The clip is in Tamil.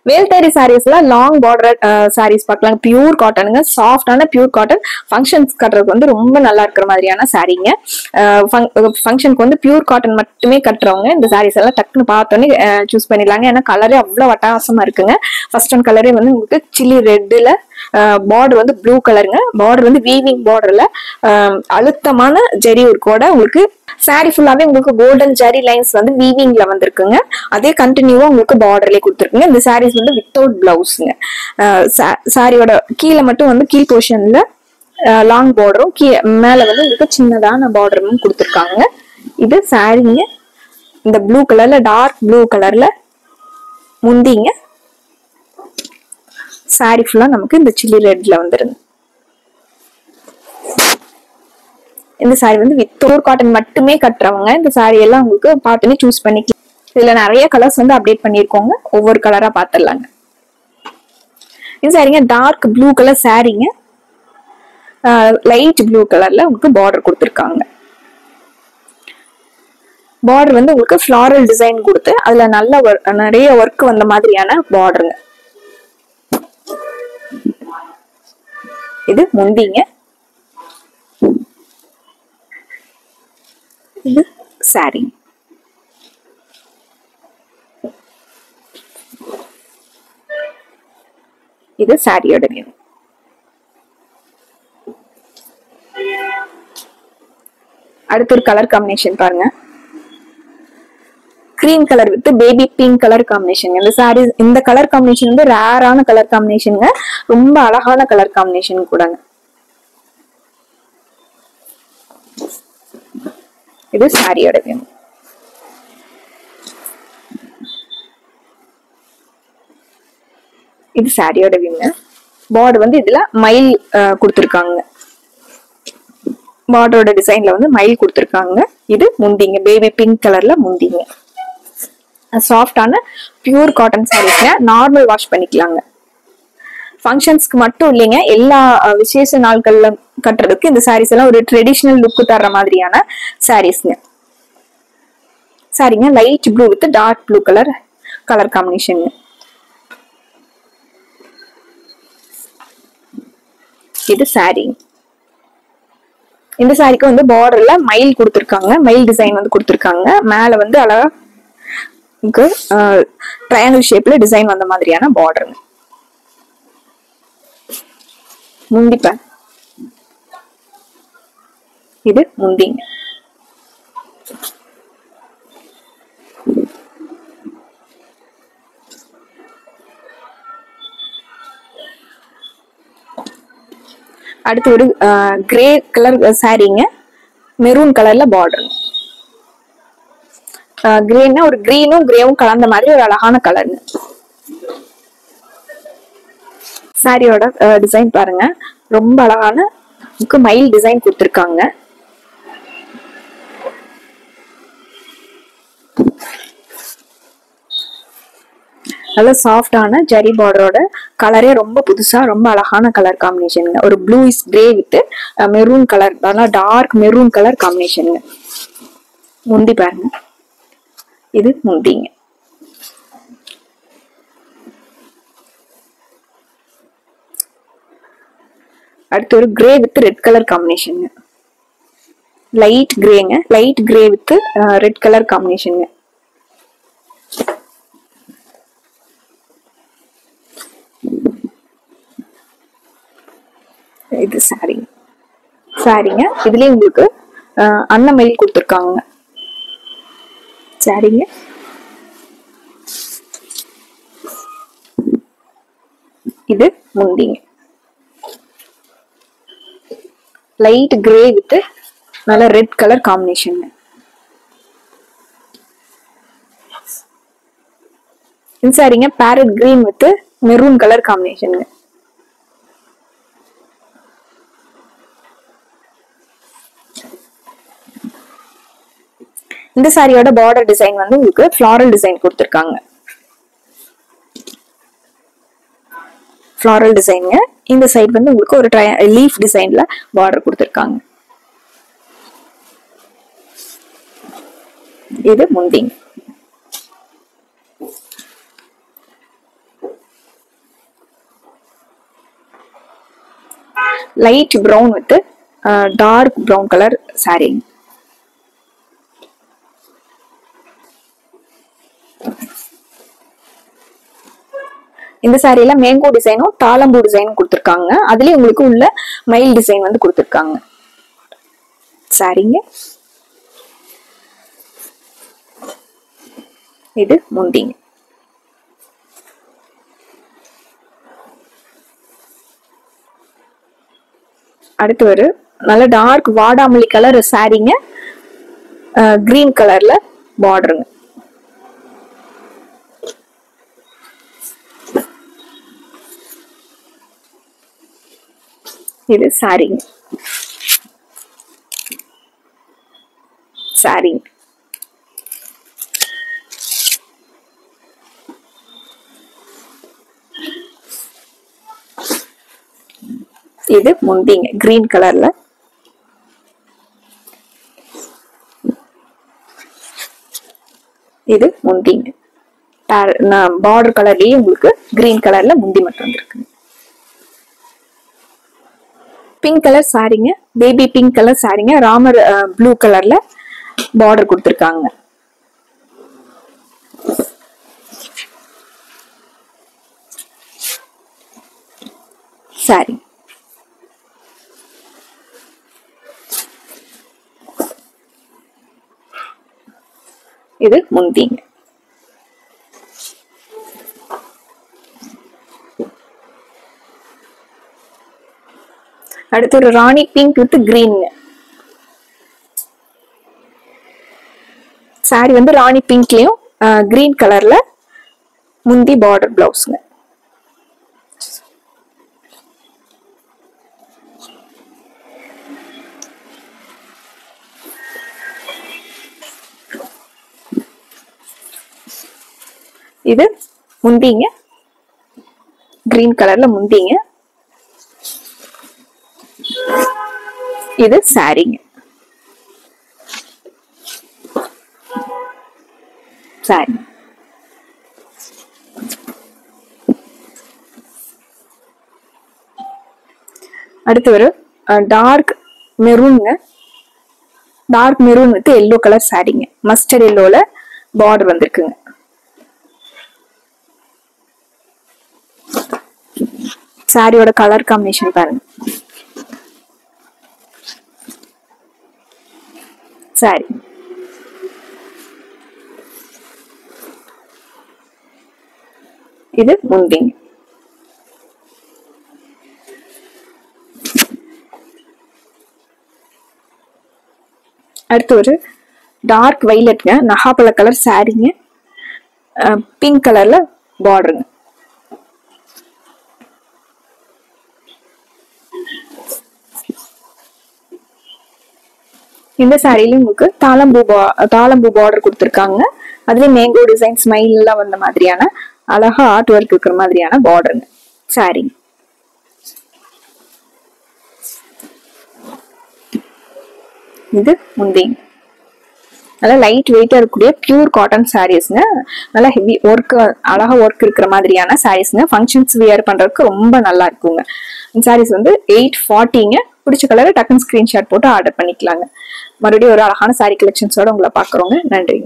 வேல்தேரி சாரீஸ்ல லாங் பார்டர் சாரீஸ் பார்க்கலாம். பியூர் காட்டனுங்க, சாஃப்டான பியூர் காட்டன். ஃபங்க்ஷன்ஸ் கட்டுறதுக்கு வந்து ரொம்ப நல்லா இருக்கிற மாதிரியான சாரீங்க. ஃபங்க்ஷனுக்கு வந்து பியூர் காட்டன் மட்டுமே கட்டுறவங்க இந்த சாரீஸ் எல்லாம் டக்குன்னு பார்த்தோன்னே சூஸ் பண்ணிடலாங்க. ஏன்னா கலரே அவ்வளவு அட்டகாசமா இருக்குங்க. ஃபர்ஸ்ட் ஒன் கலரே வந்து உங்களுக்கு சில்லி ரெட்ல, பார்டர் வந்து ப்ளூ கலருங்க. பார்டர் வந்து வீவிங் பார்டர்ல அழுத்தமான ஜெரி ஒர்க்கோட உங்களுக்கு சாரி ஃபுல்லாவே உங்களுக்கு கோல்டன் ஜெரி லைன்ஸ் வந்து வீவிங்ல வந்திருக்குங்க. அதே கண்டினியூவா உங்களுக்கு பார்டர்லயே கொடுத்துருக்குங்க. இந்த சாரீஸ் வந்து வித்தவுட் பிளவுஸ்ங்க. சாரியோட கீழே மட்டும் வந்து கீழ் போர்ஷன்ல லாங் பார்டரும் மேல வந்து உங்களுக்கு சின்னதான பார்டரும் கொடுத்துருக்காங்க. இது சாரீங்க. இந்த ப்ளூ கலர்ல, டார்க் ப்ளூ கலர்ல முந்திங்க. சாரி ஃபுல்லா நமக்கு இந்த சில்லி ரெட்ல வந்துருங்க. இந்த சாரி வந்து வித் பியூர் காட்டன் மட்டுமே கட்டுறவங்க இந்த சாரி எல்லாம் உங்களுக்கு பார்த்துன்னு சூஸ் பண்ணிக்கலாம். இதுல நிறைய கலர்ஸ் வந்து அப்டேட் பண்ணிருக்கோங்க. ஒவ்வொரு கலரா பாத்துடலாங்க. இந்த சாரிங்க டார்க் ப்ளூ கலர் சாரிங்க. லைட் ப்ளூ கலர்ல உங்களுக்கு பார்டர் கொடுத்துருக்காங்க. பார்டர் வந்து உங்களுக்கு ஃபிளாரல் டிசைன் கொடுத்து அதுல நல்ல நிறைய ஒர்க் வந்த மாதிரியான பார்டருங்க. இது முந்திங்க. இது சாரி. இது சாரியோட வியூ. அடுத்து ஒரு கலர் காம்பினேஷன் பாருங்க. Cream colour with baby pink colour combination. இந்த சாரி இந்த கலர் காம்பினேஷன் வந்து ரேரான கலர் காம்பினேஷனுங்க. ரொம்ப அழகான கலர் காம்பினேஷன் கூடங்க. இது சாரியோட வியூ. இது சாரியோட வியூங்க. பார்டர் வந்து இதுல மயில் கொடுத்துருக்காங்க. பார்டரோட டிசைன்ல வந்து மயில் கொடுத்துருக்காங்க. இது முந்திங்க. பேபி பிங்க் கலர்ல முந்திங்க. சாஃப்டான பியூர் காட்டன் சாரீஸ்ங்க. நார்மல் வாஷ் பண்ணிக்கலாங்க. ஃபங்க்ஷன்ஸ்க்கு மட்டும் இல்லைங்க, எல்லா விசேஷ நாட்கள்ல கட்டுறதுக்கு இந்த சாரீஸ் எல்லாம் ஒரு ட்ரெடிஷனல் லுக் தர்ற மாதிரியான சாரீஸ்ங்க. சாரிங்க light blue with dark blue colour combination. இது சாரி. இந்த சாரிக்கு வந்து பார்டர்ல மயில் கொடுத்துருக்காங்க. மயில் டிசைன் வந்து கொடுத்துருக்காங்க. மேல வந்து அழகா ட்ரையாங்கிள் ஷேப்ல டிசைன் வந்த மாதிரியான பார்டர். முந்திப்ப இது முந்திங்க. அடுத்து ஒரு கிரே கலர் சாரீங்க. மெரூன் கலர்ல பார்டர். கிரேன்னா ஒரு கிரீனும் கிரேவும் கலந்த மாதிரி ஒரு அழகான கலருங்க. சாரியோட டிசைன் பாருங்க. ரொம்ப அழகான மயில் டிசைன் கொடுத்துருக்காங்க. நல்ல சாஃப்டான ஜரி பார்டரோட கலரே ரொம்ப புதுசா ரொம்ப அழகான கலர் காம்பினேஷன். ஒரு blue is grey with maroon colour, dark maroon colour combination. முந்தி பாருங்க. இது முந்திங்க. அடுத்து ஒரு grey with red colour combination. Light கிரேங்க. Light grey with red colour combination. இது சாரி. சாரிங்க. இதுலயே உங்களுக்கு அன்னமயில் கொடுத்துருக்காங்க. சாரிங்க. இது முந்திங்க. லைட் கிரே வித் நல்ல ரெட் கலர் காம்பினேஷன். இந்த சாரிங்க parrot green with maroon colour combination. இந்த சாரியோட பார்டர் டிசைன் வந்து உங்களுக்கு ஃபிளாரல் டிசைன் கொடுத்துருக்காங்க. Floral design. இந்த சைடு வந்து உங்களுக்கு ஒரு லீஃப் டிசைன்ல பார்டர் கொடுத்துருக்காங்க. இது முந்திங்க. Light brown with dark brown colour sari. இந்த சாரியில மேங்கோ டிசைனும் தாளம்பூ டிசைனும் கொடுத்துருக்காங்க. அதுலயே உங்களுக்கு உள்ள மயில் டிசைன் வந்து கொடுத்துருக்காங்க சாரிங்க. இது முந்திங்க. அடுத்து ஒரு நல்ல டார்க் வாடாமல்லி கலர் சாரிங்க, கிரீன் கலர்ல பார்டருங்க. இது சாரிங்க. சாரிங்க. இது முந்திங்க கிரீன் கலர்ல. இது முந்திங்க. பார்டர் கலர்லயே உங்களுக்கு கிரீன் கலர்ல முந்தி மட்டும் வந்துருக்கு. பிங்க் கலர் சாரிங்க, பேபி பிங்க் கலர் சாரிங்க, ராமர் ப்ளூ கலர்ல பார்டர் கொடுத்துருக்காங்க. சாரி. இது முந்திங்க. அடுத்து ஒரு ராணி பிங்க் வித் கிரீன் சாரி வந்து ராணி பிங்க்லயும் கிரீன் கலர்ல முந்தி பார்டர் பிளவுஸ்ங்க. இது முந்திங்க, கிரீன் கலர்ல முந்திங்க. இது சாரிங்க. சாரி. அடுத்து ஒரு டார்க் மெரூன்ங்க, dark maroon with yellow colour சாரிங்க, மஸ்டர்ட் எல்லோல பார்டர் வந்திருக்குங்க. சாரியோட கலர் காம்பினேஷன் பாருங்க. சாரி. இது முந்திங்க. அடுத்து ஒரு டார்க் வைலட்ங்க, நகாப்பழ கலர் சாரிங்க, பிங்க் கலர்ல பார்டருங்க. இந்த சாரியில உங்களுக்கு தாளம்பூ பார்டர் கொடுத்துருக்காங்க. அதுல மேங்கோ டிசைன் ஸ்மைல் எல்லாம் வந்த மாதிரியான அழகா ஆர்ட் ஒர்க் இருக்கிற மாதிரியான பார்டருங்க சாரி. இது முந்திங்க. நல்லா லைட் வெயிட்டா இருக்கக்கூடிய பியூர் காட்டன் சாரீஸ்ங்க. நல்லா ஹெவி ஒர்க், அழகா ஒர்க் இருக்கிற மாதிரியான சாரீஸ்ங்க. ஃபங்க்ஷன்ஸ் வியர் பண்றதுக்கு ரொம்ப நல்லா இருக்குங்க. இந்த சாரீஸ் வந்து 840ங்க. பிடிச்ச கலரை டக்குன்னு ஸ்கிரீன்ஷாட் போட்டு ஆர்டர் பண்ணிக்கலாங்க. மறுபடியும் ஒரு அழகான சாரி கலெக்ஷன்ஸோட உங்களை பாக்குறோங்க. நன்றி.